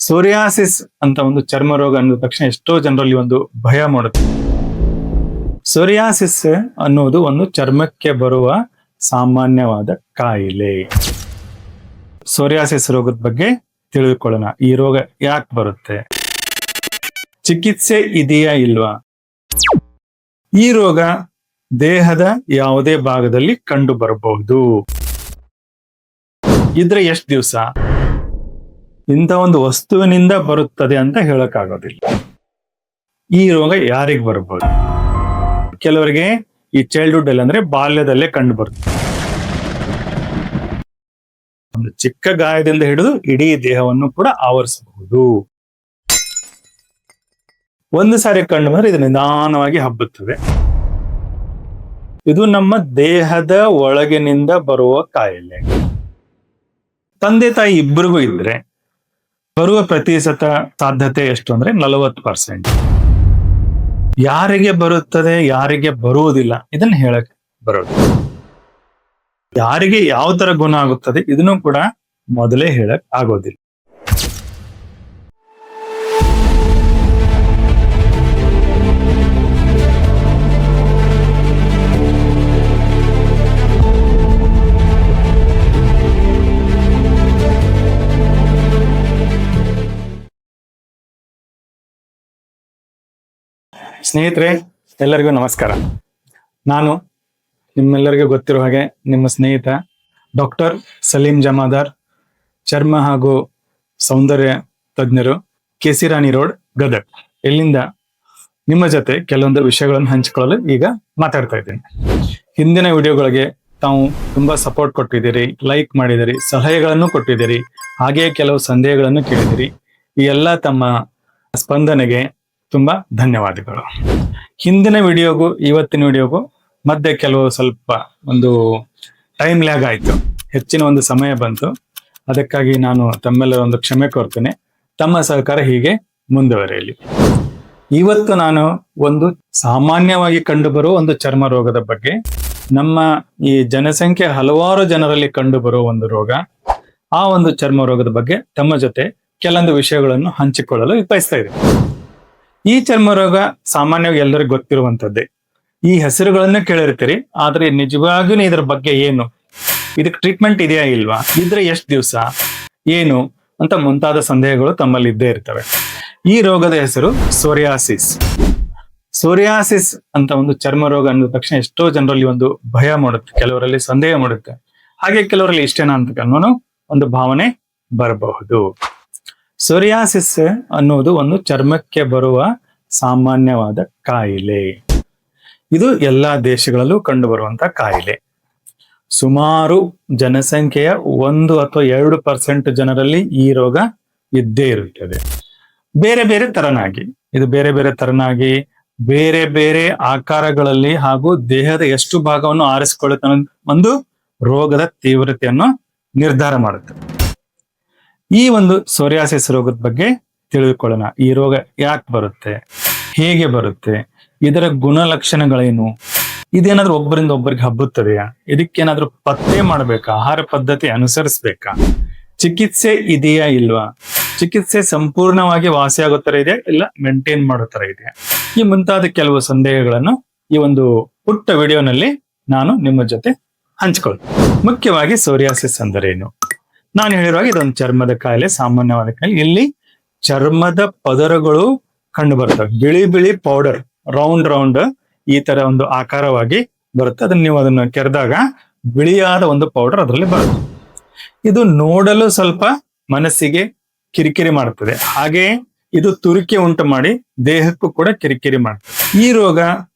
Psoriasis ಅಂತ ಒಂದು ಚರ್ಮ ರೋಗ ಅಂದ ತಕ್ಷಣ ಎಷ್ಟೋ ಜನರಲ್ಲಿ ಒಂದು ಭಯ ಮೂಡುತ್ತೆ. ಸೋರಿಯಾಸಿಸ್ ಅನ್ನುವುದು ಒಂದು ಚರ್ಮಕ್ಕೆ ಬರುವ ಸಾಮಾನ್ಯವಾದ ಕಾಯಿಲೆ. ಸೋರಿಯಾಸಿಸ್ ರೋಗದ ಬಗ್ಗೆ ತಿಳಿದುಕೊಳ್ಳೋಣ. ಈ ರೋಗ ಯಾಕೆ ಬರುತ್ತೆ, ಚಿಕಿತ್ಸೆ ಇದೆಯಾ ಇಲ್ವಾ, ಈ ರೋಗ ದೇಹದ ಯಾವುದೇ ಭಾಗದಲ್ಲಿ ಕಂಡು ಬರಬಹುದು, ಇದ್ರೆ ಎಷ್ಟು ದಿವಸ, ಇಂಥ ಒಂದು ವಸ್ತುವಿನಿಂದ ಬರುತ್ತದೆ ಅಂತ ಹೇಳಕ್ಕಾಗೋದಿಲ್ಲ. ಈ ರೋಗ ಯಾರಿಗೆ ಬರಬಹುದು? ಕೆಲವರಿಗೆ ಈ ಚೈಲ್ಡ್ಹುಡ್ ಅಲ್ಲಿ ಅಂದ್ರೆ ಬಾಲ್ಯದಲ್ಲೇ ಕಂಡು ಬರುತ್ತೆ. ಒಂದು ಚಿಕ್ಕ ಗಾಯದಿಂದ ಹಿಡಿದು ಇಡೀ ದೇಹವನ್ನು ಕೂಡ ಆವರಿಸಬಹುದು. ಒಂದು ಸಾರಿ ಕಂಡು ಬಂದ್ರೆ ಇದು ನಿಧಾನವಾಗಿ ಹಬ್ಬುತ್ತದೆ. ಇದು ನಮ್ಮ ದೇಹದ ಒಳಗಿನಿಂದ ಬರುವ ಕಾಯಿಲೆ. ತಂದೆ ತಾಯಿ ಇಬ್ಬರಿಗೂ ಇದ್ರೆ ಬರುವ ಪ್ರತಿಶತ ಸಾಧ್ಯತೆ ಎಷ್ಟು ಅಂದ್ರೆ 40%. ಯಾರಿಗೆ ಬರುತ್ತದೆ, ಯಾರಿಗೆ ಬರುವುದಿಲ್ಲ ಇದನ್ನ ಹೇಳಕ್ ಬರೋದು. ಯಾರಿಗೆ ಯಾವ ತರ ಗುಣ ಆಗುತ್ತದೆ ಇದನ್ನು ಕೂಡ ಮೊದಲೇ ಹೇಳಕ್ ಆಗೋದಿಲ್ಲ. ಸ್ನೇಹಿತರೆ, ಎಲ್ಲರಿಗೂ ನಮಸ್ಕಾರ. ನಾನು ನಿಮ್ಮೆಲ್ಲರಿಗೂ ಗೊತ್ತಿರೋ ಹಾಗೆ ನಿಮ್ಮ ಸ್ನೇಹಿತ ಡಾಕ್ಟರ್ ಸಲೀಂ ಜಮಾದಾರ್, ಚರ್ಮ ಹಾಗೂ ಸೌಂದರ್ಯ ತಜ್ಞರು, ಕೆಸಿ ರಾಣಿ ರೋಡ್, ಗದಗ್. ಇಲ್ಲಿಂದ ನಿಮ್ಮ ಜೊತೆ ಕೆಲವೊಂದು ವಿಷಯಗಳನ್ನು ಹಂಚಿಕೊಳ್ಳಲು ಈಗ ಮಾತಾಡ್ತಾ ಇದ್ದೇನೆ. ಹಿಂದಿನ ವಿಡಿಯೋಗಳಿಗೆ ತಾವು ತುಂಬಾ ಸಪೋರ್ಟ್ ಕೊಟ್ಟಿದ್ದೀರಿ, ಲೈಕ್ ಮಾಡಿದಿರಿ, ಸಲಹೆಗಳನ್ನು ಕೊಟ್ಟಿದ್ದೀರಿ, ಹಾಗೆಯೇ ಕೆಲವು ಸಂದೇಹಗಳನ್ನು ಕೇಳಿದಿರಿ. ಈ ಎಲ್ಲ ತಮ್ಮ ಸ್ಪಂದನೆಗೆ ತುಂಬಾ ಧನ್ಯವಾದಗಳು. ಹಿಂದಿನ ವಿಡಿಯೋಗೂ ಇವತ್ತಿನ ವಿಡಿಯೋಗೂ ಮಧ್ಯೆ ಕೆಲವು ಸ್ವಲ್ಪ ಒಂದು ಟೈಮ್ ಲ್ಯಾಗ್ ಆಯ್ತು, ಹೆಚ್ಚಿನ ಒಂದು ಸಮಯ ಬಂತು. ಅದಕ್ಕಾಗಿ ನಾನು ತಮ್ಮೆಲ್ಲರ ಒಂದು ಕ್ಷಮೆ ಕೋರ್ತೇನೆ. ತಮ್ಮ ಸಹಕಾರ ಹೀಗೆ ಮುಂದುವರಿಯಲಿ. ಇವತ್ತು ನಾನು ಒಂದು ಸಾಮಾನ್ಯವಾಗಿ ಕಂಡುಬರುವ ಒಂದು ಚರ್ಮ ರೋಗದ ಬಗ್ಗೆ, ನಮ್ಮ ಈ ಜನಸಂಖ್ಯೆ ಹಲವಾರು ಜನರಲ್ಲಿ ಕಂಡುಬರುವ ಒಂದು ರೋಗ, ಆ ಒಂದು ಚರ್ಮ ರೋಗದ ಬಗ್ಗೆ ತಮ್ಮ ಜೊತೆ ಕೆಲವೊಂದು ವಿಷಯಗಳನ್ನು ಹಂಚಿಕೊಳ್ಳಲು ಬಯಸ್ತಾ ಇದ್ದೇನೆ. ಈ ಚರ್ಮ ರೋಗ ಸಾಮಾನ್ಯವಾಗಿ ಎಲ್ಲರಿಗೂ ಗೊತ್ತಿರುವಂತದ್ದೇ. ಈ ಹೆಸರುಗಳನ್ನ ಕೇಳಿರ್ತೀರಿ, ಆದ್ರೆ ನಿಜವಾಗಿಯೂ ಇದರ ಬಗ್ಗೆ ಏನು, ಇದಕ್ಕೆ ಟ್ರೀಟ್ಮೆಂಟ್ ಇದೆಯಾ ಇಲ್ವಾ, ಇದ್ರೆ ಎಷ್ಟು ದಿವಸ, ಏನು ಅಂತ ಮುಂತಾದ ಸಂದೇಹಗಳು ತಮ್ಮಲ್ಲಿ ಇದ್ದೇ ಇರ್ತವೆ. ಈ ರೋಗದ ಹೆಸರು ಸೋರಿಯಾಸಿಸ್. ಸೋರಿಯಾಸಿಸ್ ಅಂತ ಒಂದು ಚರ್ಮ ರೋಗ ಅಂದ ತಕ್ಷಣ ಎಷ್ಟೋ ಜನರಲ್ಲಿ ಒಂದು ಭಯ ಮೂಡುತ್ತೆ, ಕೆಲವರಲ್ಲಿ ಸಂದೇಹ ಮೂಡುತ್ತೆ, ಹಾಗೆ ಕೆಲವರಲ್ಲಿ ಇಷ್ಟೇನಾ ಅಂತ ಅನ್ನೋ ಒಂದು ಭಾವನೆ ಬರಬಹುದು. ಸೋರಿಯಾಸಿಸ್ ಅನ್ನುವುದು ಒಂದು ಚರ್ಮಕ್ಕೆ ಬರುವ ಸಾಮಾನ್ಯವಾದ ಕಾಯಿಲೆ. ಇದು ಎಲ್ಲಾ ದೇಶಗಳಲ್ಲೂ ಕಂಡು ಬರುವಂತ ಕಾಯಿಲೆ. ಸುಮಾರು ಜನಸಂಖ್ಯೆಯ 1 ಅಥವಾ 2% ಜನರಲ್ಲಿ ಈ ರೋಗ ಇದ್ದೇ ಇರುತ್ತದೆ. ಬೇರೆ ಬೇರೆ ತರನಾಗಿ ಬೇರೆ ಬೇರೆ ಆಕಾರಗಳಲ್ಲಿ ಹಾಗೂ ದೇಹದ ಎಷ್ಟು ಭಾಗವನ್ನು ಆರಿಸಿಕೊಳ್ಳುತ್ತೆ ಅನ್ನೋ ಒಂದು ರೋಗದ ತೀವ್ರತೆಯನ್ನು ನಿರ್ಧಾರ ಮಾಡುತ್ತೆ. ಈ ಒಂದು ಸೋರಿಯಾಸಿಸ್ ರೋಗದ ಬಗ್ಗೆ ತಿಳಿದುಕೊಳ್ಳೋಣ. ಈ ರೋಗ ಯಾಕೆ ಬರುತ್ತೆ, ಹೇಗೆ ಬರುತ್ತೆ, ಇದರ ಗುಣಲಕ್ಷಣಗಳೇನು, ಇದೇನಾದ್ರೂ ಒಬ್ಬರಿಂದ ಒಬ್ಬರಿಗೆ ಹಬ್ಬುತ್ತದೆಯಾ, ಇದಕ್ಕೇನಾದ್ರೂ ಪತ್ತೆ ಮಾಡಬೇಕಾ, ಆಹಾರ ಪದ್ಧತಿ ಅನುಸರಿಸಬೇಕಾ, ಚಿಕಿತ್ಸೆ ಇದೆಯಾ ಇಲ್ವಾ, ಚಿಕಿತ್ಸೆ ಸಂಪೂರ್ಣವಾಗಿ ವಾಸಿಯಾಗೋ ತರ ಇದೆಯಾ ಇಲ್ಲ ಮೇಂಟೈನ್ ಮಾಡೋ ತರ ಇದೆಯಾ, ಈ ಮುಂತಾದ ಕೆಲವು ಸಂದೇಹಗಳನ್ನು ಈ ಒಂದು ಪುಟ್ಟ ವಿಡಿಯೋನಲ್ಲಿ ನಾನು ನಿಮ್ಮ ಜೊತೆ ಹಂಚಿಕೊಳ್ತೀನಿ. ಮುಖ್ಯವಾಗಿ ಸೋರಿಯಾಸಿಸ್ ಅಂದರೆ ಏನು? ನಾನು ಹೇಳಿರುವಾಗ ಇದೊಂದು ಚರ್ಮದ ಕಾಯಿಲೆ, ಸಾಮಾನ್ಯವಾದ ಕಾಯಿಲೆ. ಇಲ್ಲಿ ಚರ್ಮದ ಪದರಗಳು ಕಂಡು ಬರ್ತವೆ. ಬಿಳಿ ಬಿಳಿ ಪೌಡರ್, ರೌಂಡ್ ಈ ತರ ಒಂದು ಆಕಾರವಾಗಿ ಬರುತ್ತೆ. ಅದನ್ನ ಕೆರೆದಾಗ ಬಿಳಿಯಾದ ಒಂದು ಪೌಡರ್ ಅದರಲ್ಲಿ ಬರುತ್ತೆ. ಇದು ನೋಡಲು ಸ್ವಲ್ಪ ಮನಸ್ಸಿಗೆ ಕಿರಿಕಿರಿ ಮಾಡುತ್ತದೆ, ಹಾಗೆ ಇದು ತುರಿಕೆ ಉಂಟು ಮಾಡಿ ದೇಹಕ್ಕೂ ಕೂಡ ಕಿರಿಕಿರಿ ಮಾಡ್ತದೆ. ಈ ರೋಗ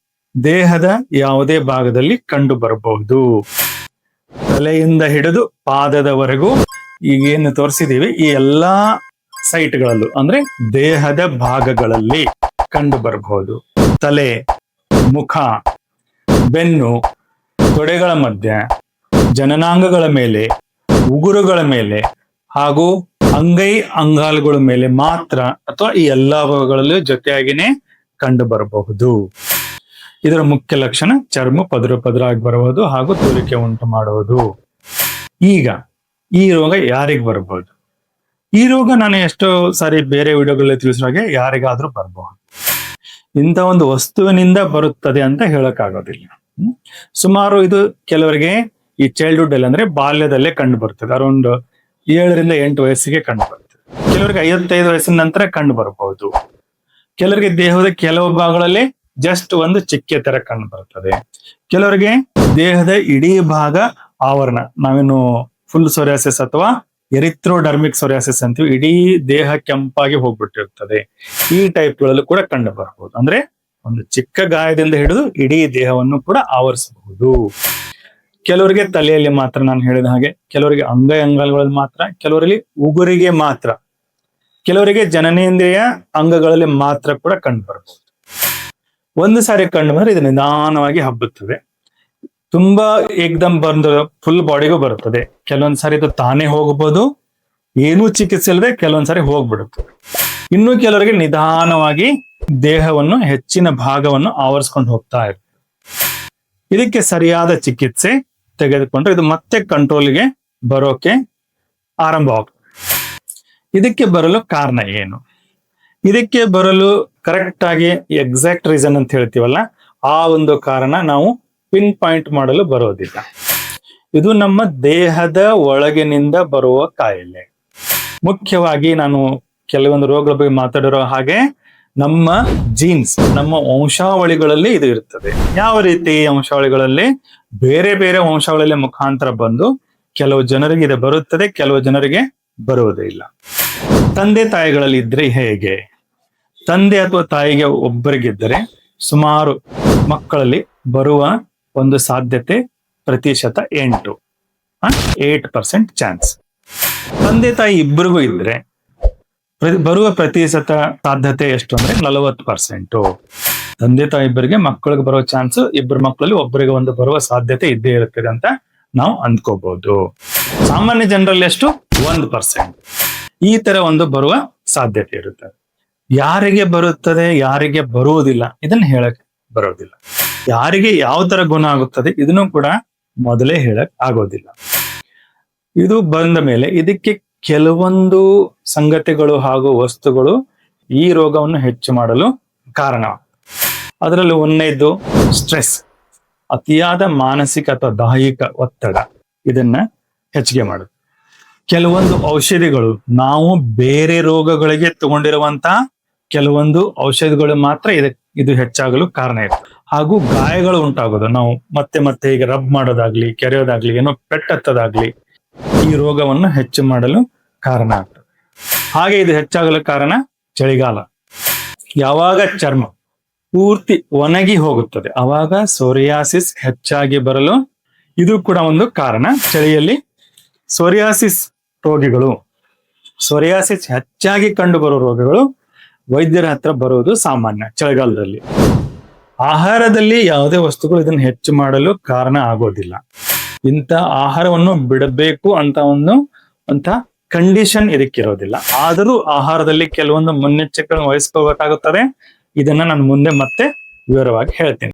ದೇಹದ ಯಾವುದೇ ಭಾಗದಲ್ಲಿ ಕಂಡು ಬರಬಹುದು. ತಲೆಯಿಂದ ಹಿಡಿದು ಪಾದದವರೆಗೂ ಈಗೇನು ತೋರಿಸಿದೀವಿ ಈ ಎಲ್ಲಾ ಸೈಟ್ಗಳಲ್ಲೂ ಅಂದ್ರೆ ದೇಹದ ಭಾಗಗಳಲ್ಲಿ ಕಂಡು ಬರಬಹುದು. ತಲೆ, ಮುಖ, ಬೆನ್ನು, ತೊಡೆಗಳ ಮಧ್ಯ, ಜನನಾಂಗಗಳ ಮೇಲೆ, ಉಗುರುಗಳ ಮೇಲೆ ಹಾಗೂ ಅಂಗಾಲುಗಳ ಮೇಲೆ ಮಾತ್ರ ಅಥವಾ ಈ ಎಲ್ಲಾ ಭಾಗಗಳಲ್ಲೂ ಜೊತೆಯಾಗಿನೇ ಕಂಡು ಬರಬಹುದು. ಇದರ ಮುಖ್ಯ ಲಕ್ಷಣ ಚರ್ಮ ಪದರ ಆಗಿ ಬರಬಹುದು ಹಾಗೂ ತುರಿಕೆ ಉಂಟು ಮಾಡುವುದು. ಈಗ ಈ ರೋಗ ಯಾರಿಗೆ ಬರಬಹುದು? ಈ ರೋಗ ನಾನು ಎಷ್ಟೋ ಸಾರಿ ಬೇರೆ ವಿಡಿಯೋಗಳಲ್ಲಿ ತಿಳಿಸೋ ಹಾಗೆ ಯಾರಿಗಾದ್ರೂ ಬರಬಹುದು. ಇಂಥ ಒಂದು ವಸ್ತುವಿನಿಂದ ಬರುತ್ತದೆ ಅಂತ ಹೇಳಕ್ಕಾಗೋದಿಲ್ಲ. ಸುಮಾರು ಇದು ಕೆಲವರಿಗೆ ಈ ಚೈಲ್ಡ್ಹುಡ್ ಅಲ್ಲಿ ಅಂದ್ರೆ ಬಾಲ್ಯದಲ್ಲೇ ಕಂಡು ಬರ್ತದೆ. ಅರೌಂಡ್ 7ರಿಂದ 8 ವಯಸ್ಸಿಗೆ ಕಂಡು ಬರ್ತದೆ. ಕೆಲವರಿಗೆ 55 ವಯಸ್ಸಿನ ನಂತರ ಕಂಡು ಬರಬಹುದು. ಕೆಲವರಿಗೆ ದೇಹದ ಕೆಲವು ಭಾಗಗಳಲ್ಲಿ ಜಸ್ಟ್ ಒಂದು ಚಿಕ್ಕೆ ತರ ಕಂಡು ಬರ್ತದೆ. ಕೆಲವರಿಗೆ ದೇಹದ ಇಡೀ ಭಾಗ ಆವರಣ, ನಾವೇನು ಫುಲ್ ಸೊರಿಯಾಸಿಸ್ ಅಥವಾ ಎರಿಥ್ರೋಡರ್ಮಿಕ್ ಸೊರಿಯಾಸಿಸ್ ಅಂತೀವಿ, ಇಡೀ ದೇಹ ಕೆಂಪಾಗಿ ಹೋಗ್ಬಿಟ್ಟಿರ್ತದೆ. ಈ ಟೈಪ್ಗಳಲ್ಲೂ ಕೂಡ ಕಂಡು ಬರಬಹುದು. ಅಂದ್ರೆ ಒಂದು ಚಿಕ್ಕ ಗಾಯದಿಂದ ಹಿಡಿದು ಇಡೀ ದೇಹವನ್ನು ಕೂಡ ಆವರಿಸಬಹುದು. ಕೆಲವರಿಗೆ ತಲೆಯಲ್ಲಿ ಮಾತ್ರ, ನಾನು ಹೇಳಿದ ಹಾಗೆ, ಕೆಲವರಿಗೆ ಅಂಗಾಂಗಗಳಲ್ಲಿ ಮಾತ್ರ, ಕೆಲವರಿಗೆ ಉಗುರಿಗೆ ಮಾತ್ರ, ಕೆಲವರಿಗೆ ಜನನೇಂದ್ರಿಯ ಅಂಗಗಳಲ್ಲಿ ಮಾತ್ರ ಕೂಡ ಕಂಡು ಬರಬಹುದು. ಒಂದು ಸಾರಿ ಕಂಡು ಬಂದ್ರೆ ಇದು ನಿಧಾನವಾಗಿ ಹಬ್ಬುತ್ತದೆ. ತುಂಬಾ ಏಕ್ದಮ್ ಬಂದು ಫುಲ್ ಬಾಡಿಗೂ ಬರುತ್ತದೆ. ಕೆಲವೊಂದ್ ಸಾರಿ ಇದು ತಾನೇ ಹೋಗಬಹುದು, ಏನೂ ಚಿಕಿತ್ಸೆ ಇಲ್ಲದೆ ಕೆಲವೊಂದ್ಸಾರಿ ಹೋಗ್ಬಿಡುತ್ತದೆ. ಇನ್ನು ಕೆಲವರಿಗೆ ನಿಧಾನವಾಗಿ ದೇಹವನ್ನು ಹೆಚ್ಚಿನ ಭಾಗವನ್ನು ಆವರಿಸ್ಕೊಂಡು ಹೋಗ್ತಾ ಇರ್ತದೆ. ಇದಕ್ಕೆ ಸರಿಯಾದ ಚಿಕಿತ್ಸೆ ತೆಗೆದುಕೊಂಡ್ರೆ ಇದು ಮತ್ತೆ ಕಂಟ್ರೋಲ್ಗೆ ಬರೋಕೆ ಆರಂಭವಾಗ್ತದೆ. ಇದಕ್ಕೆ ಬರಲು ಕಾರಣ ಏನು? ಇದಕ್ಕೆ ಬರಲು ಕರೆಕ್ಟ್ ಆಗಿ ಎಕ್ಸಾಕ್ಟ್ ರೀಸನ್ ಅಂತ ಹೇಳ್ತೀವಲ್ಲ, ಆ ಒಂದು ಕಾರಣ ನಾವು ಪಿನ್ ಪಾಯಿಂಟ್ ಮಾಡಲು ಬರೋದಿಲ್ಲ. ಇದು ನಮ್ಮ ದೇಹದ ಒಳಗಿನಿಂದ ಬರುವ ಕಾಯಿಲೆ. ಮುಖ್ಯವಾಗಿ ನಾನು ಕೆಲವೊಂದು ರೋಗಗಳ ಬಗ್ಗೆ ಮಾತಾಡಿರೋ ಹಾಗೆ ನಮ್ಮ ಜೀನ್ಸ್, ನಮ್ಮ ವಂಶಾವಳಿಗಳಲ್ಲಿ ಇದು ಇರ್ತದೆ. ಯಾವ ರೀತಿ ವಂಶಾವಳಿಗಳಲ್ಲಿ? ಬೇರೆ ಬೇರೆ ವಂಶಾವಳಿಯ ಮುಖಾಂತರ ಬಂದು ಕೆಲವು ಜನರಿಗೆ ಇದು ಬರುತ್ತದೆ, ಕೆಲವು ಜನರಿಗೆ ಬರುವುದೇ ಇಲ್ಲ. ತಂದೆ ತಾಯಿಗಳಲ್ಲಿ ಇದ್ರೆ ಹೇಗೆ? ತಂದೆ ಅಥವಾ ತಾಯಿಗೆ ಒಬ್ಬರಿಗಿದ್ದರೆ ಸುಮಾರು ಮಕ್ಕಳಲ್ಲಿ ಬರುವ ಒಂದು ಸಾಧ್ಯತೆ ಪ್ರತಿಶತ 8% ಚಾನ್ಸ್. ತಂದೆ ತಾಯಿ ಇಬ್ಬರಿಗೂ ಇದ್ರೆ ಬರುವ ಪ್ರತಿಶತ ಸಾಧ್ಯತೆ ಎಷ್ಟು ಅಂದ್ರೆ 40%. ತಂದೆ ತಾಯಿ ಇಬ್ಬರಿಗೆ ಮಕ್ಕಳಿಗೆ ಬರುವ ಚಾನ್ಸ್, ಇಬ್ಬರು ಮಕ್ಕಳಲ್ಲಿ ಒಬ್ಬರಿಗೆ ಒಂದು ಬರುವ ಸಾಧ್ಯತೆ ಇದ್ದೇ ಇರುತ್ತದೆ ಅಂತ ನಾವು ಅಂದ್ಕೋಬಹುದು. ಸಾಮಾನ್ಯ ಜನರಲ್ಲಿ ಎಷ್ಟು? 1%. ಈ ತರ ಒಂದು ಬರುವ ಸಾಧ್ಯತೆ ಇರುತ್ತದೆ. ಯಾರಿಗೆ ಬರುತ್ತದೆ, ಯಾರಿಗೆ ಬರುವುದಿಲ್ಲ, ಇದನ್ನ ಹೇಳಕ್ ಬರೋದಿಲ್ಲ. ಯಾರಿಗೆ ಯಾವ ತರ ಗುಣ ಆಗುತ್ತದೆ ಇದನ್ನು ಕೂಡ ಮೊದಲೇ ಹೇಳಕ್ ಆಗೋದಿಲ್ಲ. ಇದು ಬಂದ ಮೇಲೆ ಇದಕ್ಕೆ ಕೆಲವೊಂದು ಸಂಗತಿಗಳು ಹಾಗೂ ವಸ್ತುಗಳು ಈ ರೋಗವನ್ನು ಹೆಚ್ಚು ಮಾಡಲು ಕಾರಣ. ಅದರಲ್ಲಿ ಒಂದನೇದು ಸ್ಟ್ರೆಸ್, ಅತಿಯಾದ ಮಾನಸಿಕ ಅಥವಾ ದೈಹಿಕ ಒತ್ತಡ ಇದನ್ನ ಹೆಚ್ಚಿಗೆ ಮಾಡುತ್ತೆ. ಕೆಲವೊಂದು ಔಷಧಿಗಳು, ನಾವು ಬೇರೆ ರೋಗಗಳಿಗೆ ತಗೊಂಡಿರುವಂತ ಕೆಲವೊಂದು ಔಷಧಿಗಳು ಮಾತ್ರ ಇದು ಹೆಚ್ಚಾಗಲು ಕಾರಣ ಇದೆ. ಹಾಗೂ ಗಾಯಗಳು ಉಂಟಾಗೋದು, ನಾವು ಮತ್ತೆ ಮತ್ತೆ ಈಗ ರಬ್ ಮಾಡೋದಾಗ್ಲಿ, ಕೆರೆಯೋದಾಗ್ಲಿ, ಏನೋ ಪೆಟ್ಟತ್ತದಾಗ್ಲಿ ಈ ರೋಗವನ್ನು ಹೆಚ್ಚು ಮಾಡಲು ಕಾರಣ ಆಗ್ತದೆ. ಹಾಗೆ ಇದು ಹೆಚ್ಚಾಗಲು ಕಾರಣ ಚಳಿಗಾಲ. ಯಾವಾಗ ಚರ್ಮ ಪೂರ್ತಿ ಒಣಗಿ ಹೋಗುತ್ತದೆ ಅವಾಗ ಸೋರಿಯಾಸಿಸ್ ಹೆಚ್ಚಾಗಿ ಬರಲು ಇದು ಕೂಡ ಒಂದು ಕಾರಣ. ಚಳಿಯಲ್ಲಿ ಸೋರಿಯಾಸಿಸ್ ರೋಗಿಗಳು, ಸೋರಿಯಾಸಿಸ್ ಹೆಚ್ಚಾಗಿ ಕಂಡು ಬರುವ ರೋಗಿಗಳು ವೈದ್ಯರ ಹತ್ರ ಬರುವುದು ಸಾಮಾನ್ಯ ಚಳಿಗಾಲದಲ್ಲಿ. ಆಹಾರದಲ್ಲಿ ಯಾವುದೇ ವಸ್ತುಗಳು ಇದನ್ನು ಹೆಚ್ಚು ಮಾಡಲು ಕಾರಣ ಆಗೋದಿಲ್ಲ. ಇಂಥ ಆಹಾರವನ್ನು ಬಿಡಬೇಕು ಅಂತ ಕಂಡೀಷನ್ ಇದಕ್ಕಿರೋದಿಲ್ಲ. ಆದರೂ ಆಹಾರದಲ್ಲಿ ಕೆಲವೊಂದು ಮುನ್ನೆಚ್ಚರಿಕೆಗಳನ್ನು ವಹಿಸ್ಕೋಬೇಕಾಗುತ್ತದೆ. ಇದನ್ನ ನಾನು ಮುಂದೆ ಮತ್ತೆ ವಿವರವಾಗಿ ಹೇಳ್ತೀನಿ.